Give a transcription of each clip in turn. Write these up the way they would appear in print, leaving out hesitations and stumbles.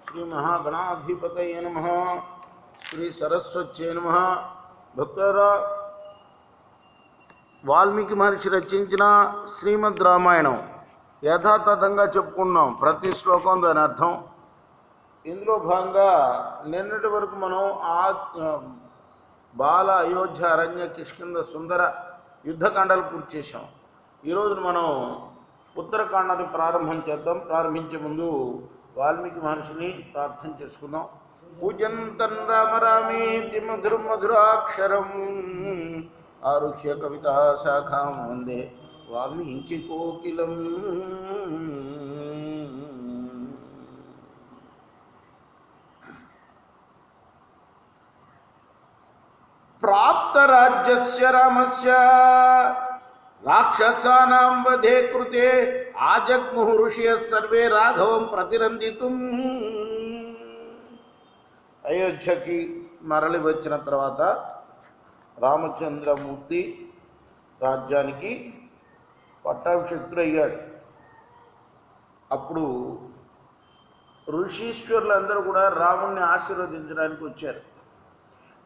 श्री महागणाधिपतये नमः। श्री सरस्वत्यै नमः। భక్తులారా, వాల్మీకి మహర్షి రచించిన శ్రీమద్ రామాయణం యథాతథంగా చెప్పుకున్నాం. ప్రతి శ్లోకం దాని అర్థం. ఇందులో భాగంగా నిన్నటి వరకు మనం బాల, అయోధ్య, అరణ్య, కిష్కింధ, సుందర యుద్ధకాండాలు పూర్తి చేశాం. ఈరోజు మనం ఉత్తరకాండాన్ని ప్రారంభం చేద్దాం. ప్రారంభించే ముందు వాల్మీకి మహర్షిని ప్రార్థన చేసుకుందాం. పూజంతం రామ రామేతి మధురం మధురాక్షరం ఆరుహ్య కవితా శాఖాం వందే వాల్మీకి కోకిలం. ప్రాప్త రాజ్యస్య రామస్య రాక్షసానాం వధే కృతే ఆజగ్ముః ఋషయః సర్వే రాఘవం ప్రతిరందితుం. అయోధ్యకి మరలి వచ్చిన తర్వాత రామచంద్రమూర్తి రాజ్యానికి పట్టాభిషిక్తుడయ్యాడు. అప్పుడు ఋషీశ్వరులందరూ కూడా రాముణ్ణి ఆశీర్వదించడానికి వచ్చారు.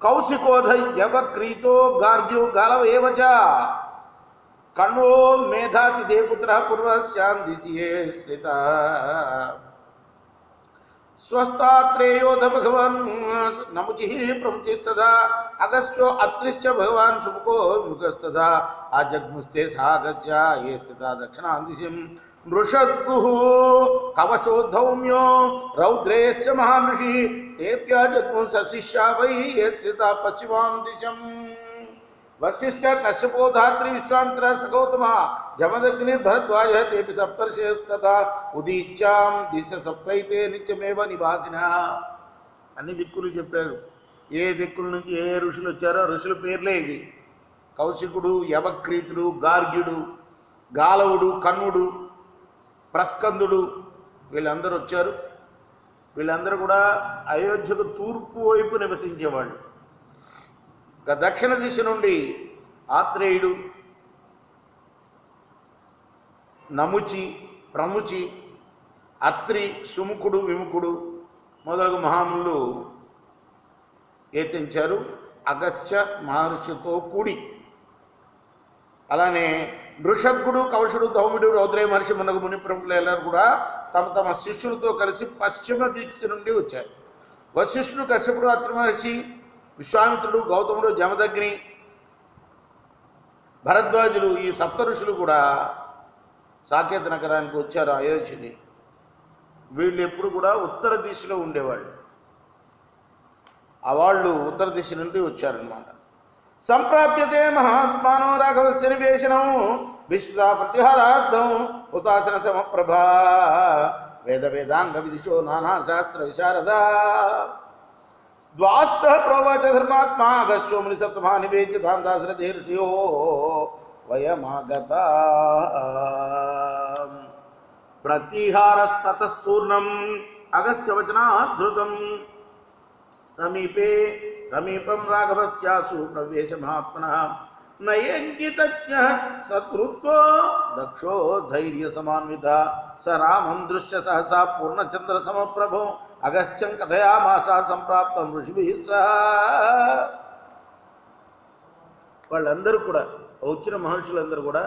కౌశికోధ యవక్రీతో గార్గ్యో గాలవేవచ కణ్వో మేధాతి దేపుత్ర పూర్వస్యాం దిశియే శ్రిత స్వస్తాత్రేయోధ భగవాన్ నముచి ప్రముచిస్తదా అగస్త్యో అత్రిశ్చ భగవాన్ సుముఖో విముఖస్తదా ఆజగ్ముస్తే సాగత్య ఏ స్థిత దక్షిణాం దిశం నృషద్గుః కవచోద్ధౌమ్యో రౌద్రేశ్చ మహాన్ ఋషి తేభ్యజగ్ము సశిష్యా వై ఏ స్థిత పశ్చిమాం దిశం. వశిష్ఠ కశ్యపో ధాత్రి విశ్వామిత్ర సగౌతమ జమదగ్నిర్భరద్వాజ తేపి సప్తర్షయస్తథా ఉదీచ్యాం దిశ సప్తైతే నిత్యమేవ నివాసిన. అన్ని దిక్కులు చెప్పారు. ఏ దిక్కుల నుంచి ఏ ఋషులు వచ్చారో ఋషుల పేర్లే ఇవి. కౌశికుడు, యవక్రీతుడు, గార్గ్యుడు, గాలవుడు, కన్నుడు, ప్రస్కందుడు వీళ్ళందరూ వచ్చారు. వీళ్ళందరూ కూడా అయోధ్యకు తూర్పు వైపు నివసించేవాళ్ళు. దక్షిణ దిశ నుండి ఆత్రేయుడు, నముచి, ప్రముచి, అత్రి, సుముఖుడు, విముఖుడు మొదలగు మహాములు ఏతించారు అగస్త్య మహర్షితో కూడి. అలానే నృషద్గుడు, కవశుడు, ధౌముడు, రౌద్రయ మహర్షి మునగు ముని ప్రముఖులు ಎಲ್ಲರೂ కూడా తమ తమ శిష్యులతో కలిసి పశ్చిమ దిశ నుండి వచ్చారు. వశిష్ఠుడు, కశ్యపుడు, అత్రి మహర్షి, విశ్వామిత్రుడు, గౌతముడు, జమదగ్ని, భరద్వాజులు ఈ సప్త ఋషులు కూడా సాకేత నగరానికి వచ్చారు అయోధ్యని. వీళ్ళు ఎప్పుడు కూడా ఉత్తర దిశలో ఉండేవాళ్ళు. ఆ వాళ్ళు ఉత్తర దిశ నుండి వచ్చారనమాట. సంప్రాప్యతే మహాత్మానో రాఘవస్య నివేశనం విశ్వా ప్రతిహారార్థం హుతాసన సమప్రభా వేద వేదాంగ విదిశో నానా శాస్త్ర విశారద ద్వాస్త ప్రోవాచ ధర్మాత్మా అగస్త్యో ముని సప్తమా నివేద్య ధాందాశ్రతే ఋషియో వయమాగత ప్రతిహారస్తతస్తూర్ణం అగస్త్యవచనాధృతం సమీపం రాఘవస్యాసు ప్రవేశ మహాత్మనః నయంకితజ్ఞ సత్కృత్వో దక్షో ధైర్య సమాన్విత స రామం దృశ్య సహసా పూర్ణచంద్ర సమప్రభో అగస్త్యం కథయామాస సంప్రాప్తం ఋషిభిః సహ. వాళ్ళందరూ కూడా వచ్చిన మహర్షులందరూ కూడా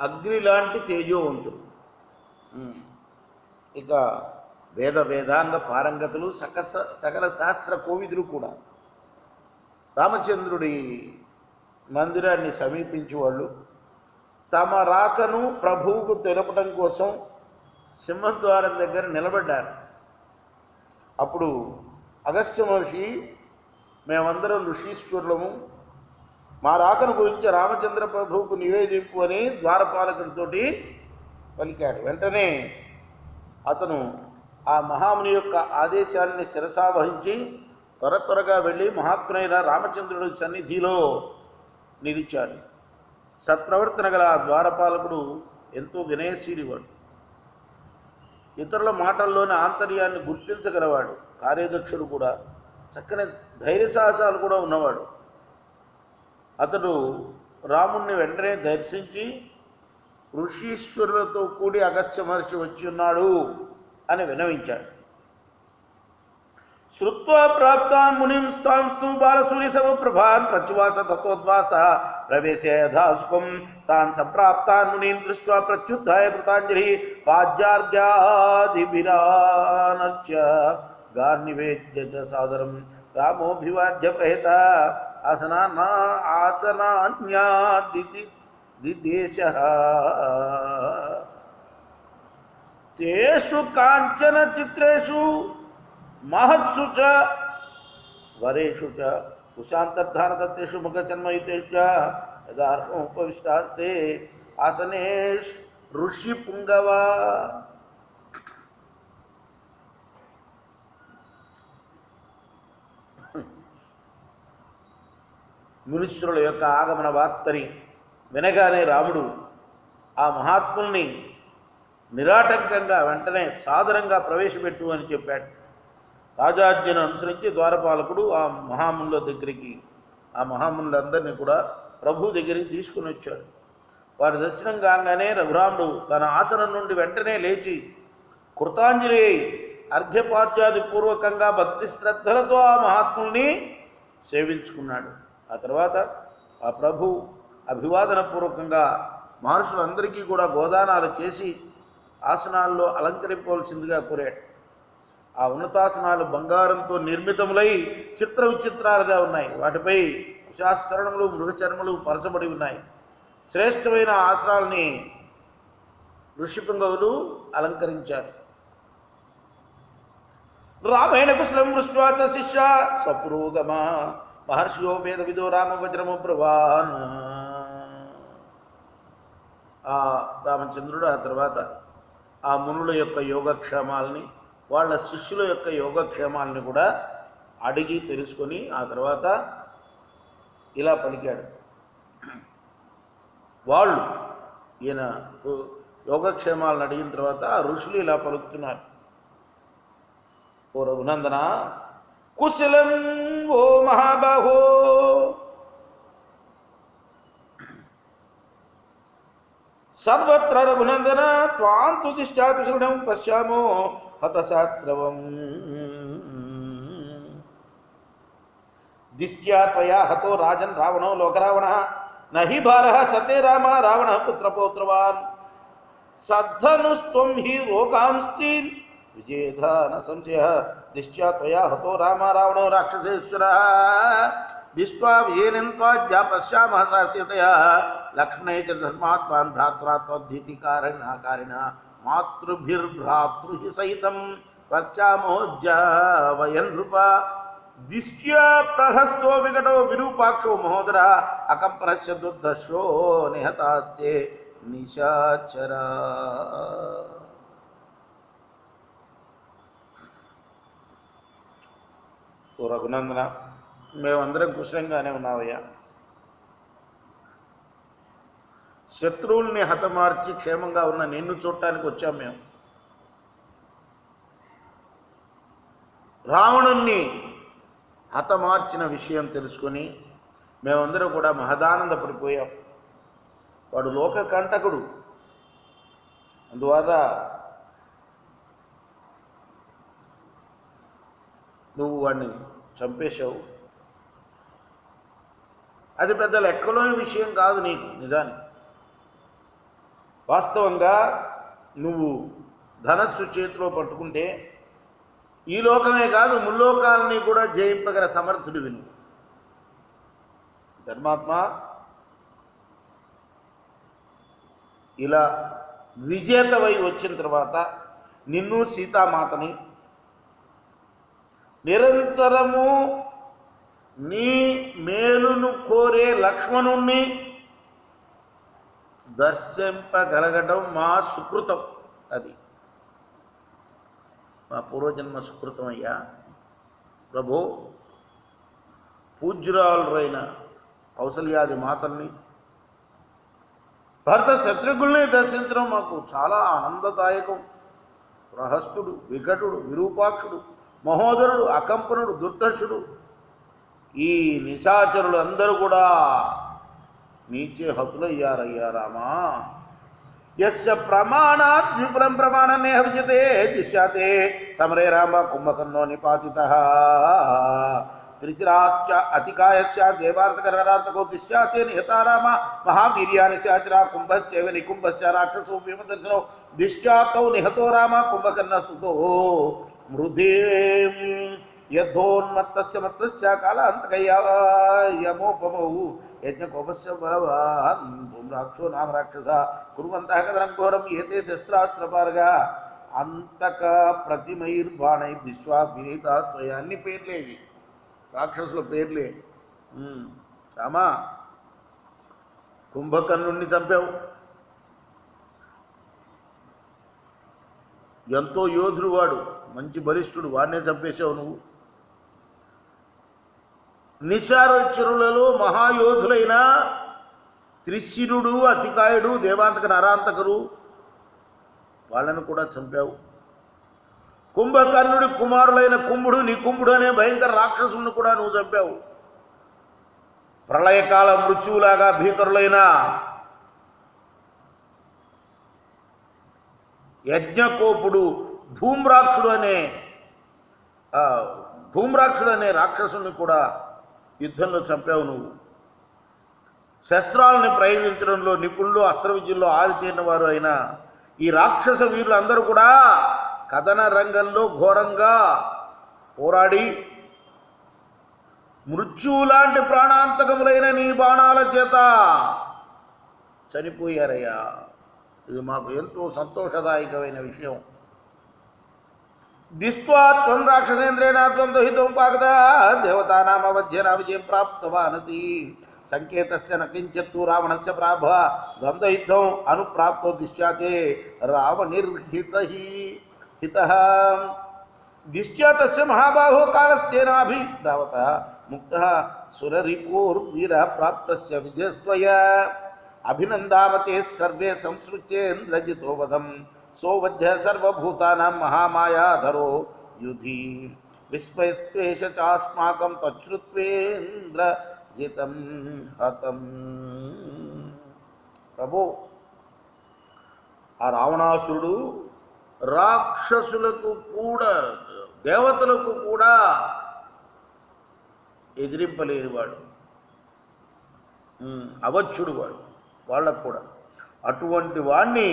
అగ్ని లాంటి తేజోవంతులు. ఇక వేదాంగ పారంగతులు, సకల శాస్త్ర కోవిదులు కూడా. రామచంద్రుడి మందిరాన్ని సమీపించి వాళ్ళు తమ రాకను ప్రభువుకు తెలపడం కోసం సింహద్వారం దగ్గర నిలబడ్డారు. అప్పుడు అగస్త్య మహర్షి, మేమందరం ఋషీశ్వరులము, మా రాకను గురించి రామచంద్ర ప్రభువుకు నివేదింపు అని ద్వారపాలకుడితోటి పలికాడు. వెంటనే అతను ఆ మహాముని యొక్క ఆదేశాన్ని శిరసావహించి త్వరగా వెళ్ళి మహాత్ముడైన రామచంద్రుడి సన్నిధిలో నిలిచాడు. సత్ప్రవర్తన గల ఆ ద్వారపాలకుడు ఎంతో వినయశీలివాడు. ఇతరుల మాటల్లోని ఆంతర్యాన్ని గుర్తించగలవాడు. కార్యదక్షుడు కూడా, చక్కని ధైర్యసాహసాలు కూడా ఉన్నవాడు. అతడు రాముణ్ణి వెంటనే దర్శించి ఋషీశ్వరులతో కూడి అగస్త్య మహర్షి వచ్చి ఉన్నాడు అని వినవించాడు. श्रुत्वा प्राप्तान् मुनिं स्थांस्तु बालसूर्यसमप्रभान् प्रच्युवाच ततोद्वासः प्रवेशय यथा सुखं तान् सम्प्राप्तान् मुनीन् दृष्ट्वा प्रत्युत्थाय कृताञ्जलिः पाद्यार्घ्यादिभिरानर्च्य गान्निवेद्य च सादरं रामोऽभिवाद्य प्रहिता आसनान्यादिदेशः तेषु काञ्चन चित्रेषु महत्सु च वरेषु च कुशान्तर्धानदत्तेषु मुखजन्मयुतेषु च यदा उपविष्टास्ते आसनेषु ఋషిపుంగవా. మునీశ్వరుల యొక్క ఆగమన వార్తని వినగానే రాముడు ఆ మహాత్ముల్ని నిరాటంకంగా వెంటనే సాదరంగా ప్రవేశపెట్టు అని చెప్పాడు. రాజాజ్ఞను అనుసరించి ద్వారపాలకుడు ఆ మహామునుల దగ్గరికి, ఆ మహామునులందరినీ కూడా ప్రభు దగ్గరికి తీసుకుని వచ్చాడు. వారి దర్శనం కాగానే రఘురాముడు తన ఆసనం నుండి వెంటనే లేచి కృతాంజలి అర్ఘ్యపాద్యాది పూర్వకంగా భక్తి శ్రద్ధలతో ఆ మహాత్ముల్ని సేవించుకున్నాడు. ఆ తర్వాత ఆ ప్రభు అభివాదన పూర్వకంగా మహర్షులందరికీ కూడా గోదానాలు చేసి ఆసనాల్లో అలంకరింపవలసిందిగా కోరాడు. ఆ ఉన్నతాసనాలు బంగారంతో నిర్మితములై చిత్ర విచిత్రాలుగా ఉన్నాయి. వాటిపై కుశాస్తరణములు మృగచర్మలు పరచబడి ఉన్నాయి. శ్రేష్టమైన ఆసనాలని ఋషిపుంగవులు అలంకరించారు. రామేణ కుశలం దృష్ట్వా శిష్య సపురోగమ మహర్షియో వేద విదో రామ వజ్రము బ్రవాన్. ఆ రామచంద్రుడు ఆ తర్వాత ఆ మునుల యొక్క యోగక్షేమాలని, వాళ్ళ శిష్యుల యొక్క యోగక్షేమాలని కూడా అడిగి తెలుసుకొని ఆ తర్వాత ఇలా పలికాడు. వాళ్ళు ఈయన యోగక్షేమాలను అడిగిన తర్వాత ఆ ఋషులు ఇలా పలుకుతున్నారు. ఓ రఘునందన, కుశలం ఓ మహాబాహో, సర్వత్ర రఘునందన త్వాంతు దిష్టాకుశలం పశ్యామో హతశాత్రవం. దిష్ట్యా త్వయా హతో రాజన్ రావణో లోకరావణ నహి భారః సతే రామ రావణ పుత్రపౌత్రవాన్. సద్ధనుస్త్వం హి లోకాం స్త్రీన్ విజేధా న సంశయ. దిష్ట్యా త్వయా హతో రామ రావణో రాక్షసేశ్వరః. దిష్ట్వా విజేనంత్వాజ్యా పశ్యామః సాస్యతయా. లక్ష్మణే చ ధర్మాత్మాన్ భ్రాత్రా త్వద్ధీతికారిణ మాతృభిర్భ్రాతృహి సహితం పశ్యామోజ్జా వయన్ నృప. దిష్ట్యా ప్రహస్తో వికటో విరూపాక్షో మహోదర అకంపరస్య దుర్ధర్షో నిహతాస్తే నిశాచరా. ఓ రఘునందన, మేమందరం కుశలంగానే ఉన్నావయ్యా. శత్రువుల్ని హతమార్చి క్షేమంగా ఉన్న నిన్ను చూడటానికి వచ్చాం మేము. రావణుణ్ణి హతమార్చిన విషయం తెలుసుకొని మేమందరం కూడా మహదానందపడిపోయాం. వాడు లోక కంటకుడు, అందువల్ల నువ్వు వాడిని చంపేశావు. అది పెద్ద లెక్కలోని విషయం కాదు నీకు. నిజానికి వాస్తవంగా నువ్వు ధనస్సు చేతిలో పట్టుకుంటే ఈ లోకమే కాదు ముల్లోకాలని కూడా జయింపగల సమర్థుడు విను. ధర్మాత్మ, ఇలా విజేతవై వచ్చిన తర్వాత నిన్ను సీతామాతని నిరంతరము నీ మేలును కోరే లక్ష్మణుణ్ణి దర్శింపగలగడం మా సుకృతం. అది మా పూర్వజన్మ సుకృతం అయ్యా. ప్రభు, పూజ్యురాలైన కౌసల్యాది మాతల్ని, భర్త శత్రుఘ్నుల్ని దర్శించడం మాకు చాలా ఆనందదాయకం. ప్రహస్తుడు, వికటుడు, విరూపాక్షుడు, మహోదరుడు, అకంపనుడు, దుర్దర్శుడు, ఈ నిశాచరులు అందరూ కూడా నీచే హతులయ్యారయ్యా రామా. यस्य प्रमाणात् विपुलं प्रमाणनेह विजते दिश्याते समरे राम कुंभकर्णो निपातितः त्रिशिराश्च अतिकायस्य देवार्तकरार्तको दिश्याते निहता राम महावीर्यानि स्याचरा कुंभस्यैव निकुंभस्य राक्षसो विमदर्शनो दिश्यातौ निहतो राम कुंभकर्णसुतो मृधे यद्धोन्मत्तस्य मत्तस्य कालान्तकयमोपमौ यज्ञकोपस्य बलवान् धूम्राक्षो नाम राक्षसः कुर्वन्तः कदनं घोरं एते शस्त्रास्त्रपारगा अंतक प्रतिमैर्बाणै दिश्वा विनीतास्त्वया అన్ని పేర్లేవి రాక్షసుల పేర్లే. రామా కుంభకర్ణుణ్ణి చంపావు, ఎంతో యోధుడు వాడు, మంచి బలిష్ఠుడు, వాడినే చంపేశావు నువ్వు. నిశారచరులలో మహాయోధులైన త్రిశిరుడు అతికాయుడు దేవాంతక నరాంతకరు వాళ్ళను కూడా చంపావు. కుంభకర్ణుడి కుమారులైన కుంభుడు నికుంభుడు అనే భయంకర రాక్షసులను కూడా నువ్వు చంపావు. ప్రళయకాల మృత్యువులాగా భీకరులైన యజ్ఞకోపుడు ధూమ్రాక్షుడు అనే రాక్షసుని కూడా యుద్ధంలో చంపావు నువ్వు. శస్త్రాలని ప్రయోగించడంలో నిపుణులు, అస్త్ర విద్యల్లో ఆరితేరిన వారు అయిన ఈ రాక్షస వీరులు అందరూ కూడా కథన రంగంలో ఘోరంగా పోరాడి మృత్యువు లాంటి ప్రాణాంతకములైన నీ బాణాల చేత చనిపోయారయ్యా. ఇది మాకు ఎంతో సంతోషదాయకమైన విషయం. దిష్ట్వా త్వం రాక్షసేంద్రేణ త్వం దహితం పాకదా దేవతానామవధ్యేన విజయం ప్రాప్తవానసి సంకేతస్య న కించిత్తు రావణస్య ప్రాభ ద్వంద్వయుద్ధం అనుప్రాప్తో దిశ్యాతే రావణిర్హితః దిష్ట్యా తస్య మహాబాహో కాలస్యేనాభిధావతః ముక్తః సురరిపుర్వీరః ప్రాప్తస్య విజయస్త్వయా అభినందామతే సర్వే సంసృత్యేంద్రజితో వదం సోవధ్య సర్వభూతానాం మహామాయాధరో యుధి విస్మయస్త్వేష చాస్మాకం తచ్చుత్వేంద్రజితం హతం. ప్రభు, ఆ రావణాసురుడు రాక్షసులకు కూడా దేవతలకు కూడా ఎదిరింపలేనివాడు, అవచ్చుడు వాడు వాళ్ళకు కూడా. అటువంటి వాణ్ణి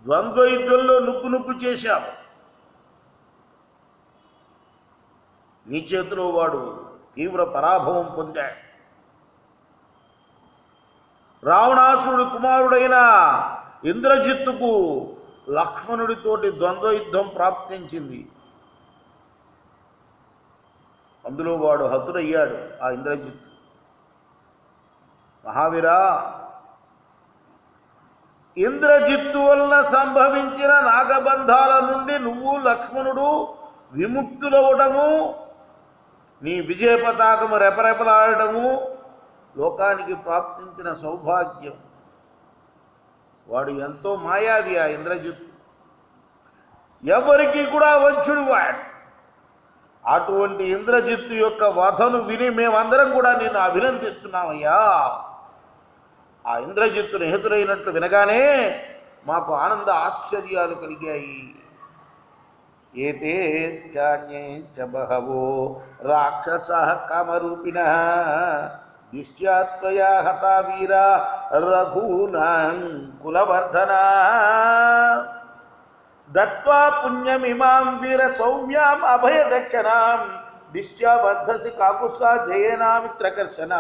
ద్వంద్వ యుద్ధంలో నుప్పు చేశావు. నీ చేతిలో వాడు తీవ్ర పరాభవం పొందాడు. రావణాసురుడి కుమారుడైన ఇంద్రజిత్తుకు లక్ష్మణుడితోటి ద్వంద్వ యుద్ధం ప్రాప్తించింది. అందులో వాడు హతుడయ్యాడు. ఆ ఇంద్రజిత్తు మహావీరా, ఇంద్రజిత్తు వలన సంభవించిన నాగబంధాల నుండి నువ్వు లక్ష్మణుడు విముక్తులవడము, నీ విజయ పతాకము రెపరెపలాడటము లోకానికి ప్రాప్తించిన సౌభాగ్యం. వాడు ఎంతో మాయావి ఆ ఇంద్రజిత్తు, ఎవరికి కూడా వచ్చుడు వాడు. అటువంటి ఇంద్రజిత్తు యొక్క వధను విని మేమందరం కూడా నిన్ను అభినందిస్తున్నామయ్యా. ఆ ఇంద్రజిత్తు నిహతుడైనట్లు వినగానే మాకు ఆనంద ఆశ్చర్యాలు కలిగాయి. ఏతే చాన్యే చ బహవో రాక్షసః కామరూపిణః దిష్ట్యా త్వయా హతా వీరా రఘూనాం కులవర్ధనా దత్వా పుణ్యమిమాం వీర సౌమ్యాం అభయదక్షిణాం దిష్ట్యా వర్ధసి కాకుత్సా జయేనా మిత్రకర్షణ.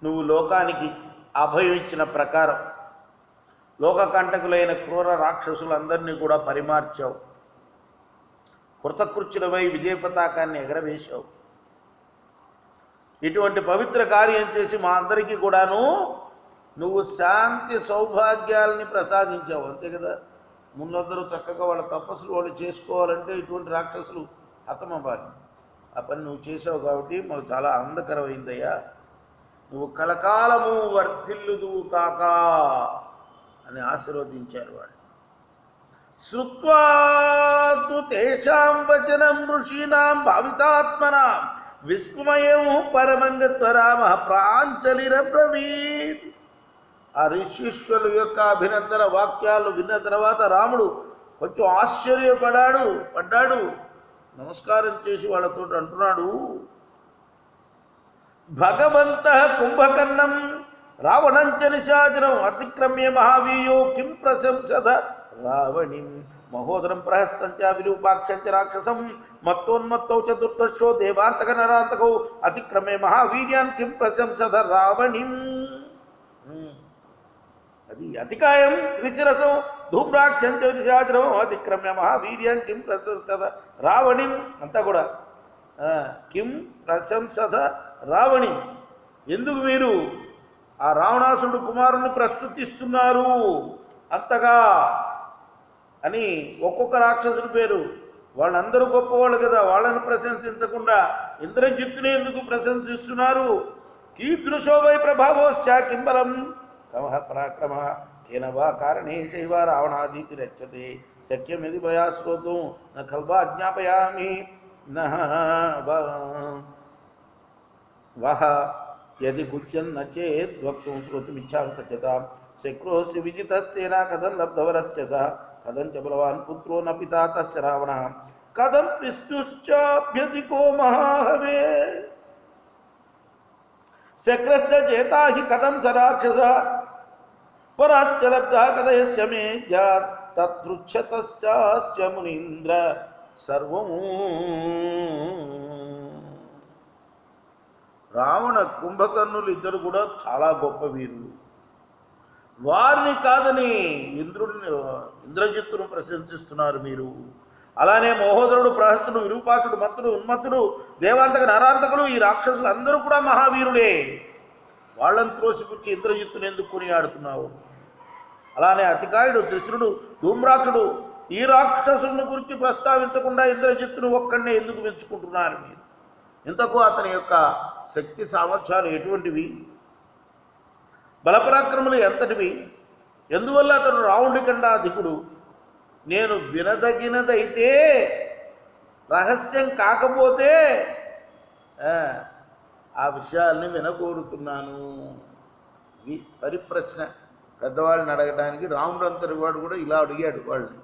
నువ్వు లోకానికి అభయం ఇచ్చిన ప్రకారం లోకకంటకులైన క్రూర రాక్షసులందరినీ కూడా పరిమార్చావు. కృతకృత్యులపై విజయ పతాకాన్ని ఎగరవేశావు. ఇటువంటి పవిత్ర కార్యం చేసి మా అందరికీ కూడాను నువ్వు శాంతి సౌభాగ్యాలని ప్రసాదించావు. అంతే కదా. ముందందరూ చక్కగా వాళ్ళ తపస్సులు వాళ్ళు చేసుకోవాలంటే ఇటువంటి రాక్షసులు హతమవ్వాలి. ఆ పని నువ్వు చేసావు కాబట్టి మాకు చాలా ఆనందకరమైందయ్యా. నువ్వు కలకాలము వర్ధిల్లుదువు కాక అని ఆశీర్వదించారు వాడు. శ్రుత్వా తు తేషాం వచనం ఋషీణాం భావితాత్మనాం విస్మయం పరమంగత్వరామ ప్రాంచలిరబ్రవీత్. ఆ ఋషిష్యుల యొక్క అభినందన వాక్యాలు విన్న తర్వాత రాముడు కొంచెం పడ్డాడు. నమస్కారం చేసి వాళ్ళతో అంటున్నాడు, భగవంత కుంభకర్ణం రావణంచ నిశాచరం అతిక్రమ్య మహావీయో కిం ప్రశంసద రావణిం మహోదరం ప్రహస్తంచ విరూపాక్షంచ రాక్షసం మత్తోన్మత్తౌ చతుర్థశో దేవాంతక నరాంతకౌ అతిక్రమ్య మహావీర్యాన్ కిం ప్రశంసద రావణిం. అది అతికాయం త్రిశిరసం ధూమ్రాక్షంచ నిశాచరం అతిక్రమ్య మహావీర్యాన్ కిం ప్రశంసద రావణిం. అంతా కూడా కిం ప్రశంసద రావణి, ఎందుకు మీరు ఆ రావణాసుడు కుమారుని ప్రస్తుతిస్తున్నారు అంతగా అని ఒక్కొక్క రాక్షసుడి పేరు. వాళ్ళందరూ గొప్పవాళ్ళు కదా, వాళ్ళని ప్రశంసించకుండా ఇంద్రజిత్తుని ఎందుకు ప్రశంసిస్తున్నారు? కీదృశో వై ప్రభావోశ్చ కింబలం తమః పరాక్రమ కేన వా కారణేశైవ రావణాదీతి రచ్యతే శక్యమిది మయా శ్రోతుం న ఖల్వా జ్ఞాపయామి నః వహ యది గుహ్యన్న చేద్ వక్తుం శ్రోతుమిచ్ఛామి సత్యతాం శక్రోస్య విజితస్తేన కథం లబ్ధవరస్య స కథం చ బలవాన్ పుత్రో న పితా తస్య రావణః కథం విష్ణుశ్చాభ్యధికో మహాహవే శక్రస్య జేతా హి కథం స రాక్షస పరాశ్చ లబ్ధః కథయస్య మే తత్పృచ్ఛతశ్చాస్య మునీంద్ర సర్వము. రావణ కుంభకర్ణులు ఇద్దరు కూడా చాలా గొప్ప వీరులు. వారిని కాదని ఇంద్రజిత్తును ప్రశంసిస్తున్నారు మీరు. అలానే మహోదరుడు, ప్రహస్తుడు, విరూపాక్షుడు, మత్తుడు, ఉన్మత్తుడు, దేవాంతక నరాంతకులు ఈ రాక్షసులు అందరూ కూడా మహావీరులే. వాళ్ళని త్రోసిపుచ్చి ఇంద్రజిత్తును ఎందుకు కొనియాడుతున్నావు? అలానే అతికాయుడు, త్రిశురుడు, ధూమ్రాక్షుడు ఈ రాక్షసులను గురించి ప్రస్తావించకుండా ఇంద్రజిత్తును ఒక్కడినే ఎందుకు మెచ్చుకుంటున్నారు మీరు? ఇంతకు అతని యొక్క శక్తి సామర్థ్యాలు ఎటువంటివి, బలపరాక్రములు ఎంతటివి, ఎందువల్ల అతను రావణుడి కన్నా అధికుడు? నేను వినదగినదైతే, రహస్యం కాకపోతే ఆ విషయాల్ని వినకూరుతున్నాను. ఇది పరిప్రశ్న. పెద్దవాళ్ళని అడగడానికి రాముడు అంతటి వాడు కూడా ఇలా అడిగాడు వాళ్ళని.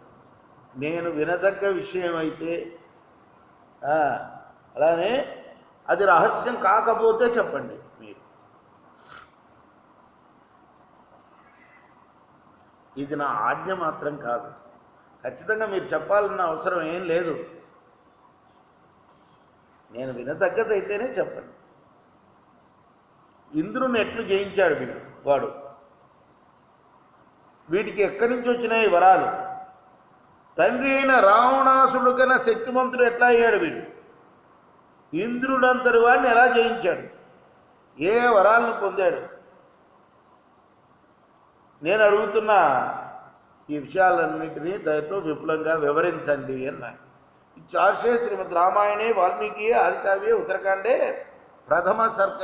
నేను వినదగ్గ విషయం అయితే, అలానే అది రహస్యం కాకపోతే చెప్పండి మీరు. ఇది నా ఆజ్ఞ మాత్రం కాదు, ఖచ్చితంగా మీరు చెప్పాలన్న అవసరం ఏం లేదు. నేను వినదగ్గదైతేనే చెప్పండి. ఇంద్రుని ఎట్లు జయించాడు వాడు? వీటికి ఎక్కడి నుంచి వచ్చినాయి వరాలు? తండ్రి అయిన రావణాసుడు కన్నా శక్తిమంతుడు ఎట్లా అయ్యాడు వీడు? ఇంద్రుడంతటి వాడిని ఎలా జయించాడు? ఏ వరాలను పొందాడు? నేను అడుగుతున్నా ఈ విషయాలన్నింటినీ దయతో విపులంగా వివరించండి అన్నాడు. చార్షే శ్రీమద్ రామాయణే వాల్మీకి ఆదికావ్యే ఉత్తరకాండే ప్రథమ సర్గ.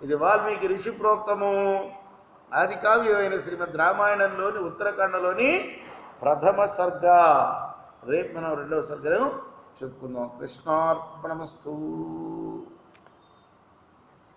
ఇది వాల్మీకి ఋషి ప్రోక్తము ఆదికావ్యమైన శ్రీమద్ రామాయణంలోని ఉత్తరాఖండలోని ప్రథమ సర్గ. రేపు మనం రెండవ సర్గను చెప్పుకుందాం. కృష్ణార్పణమస్తు.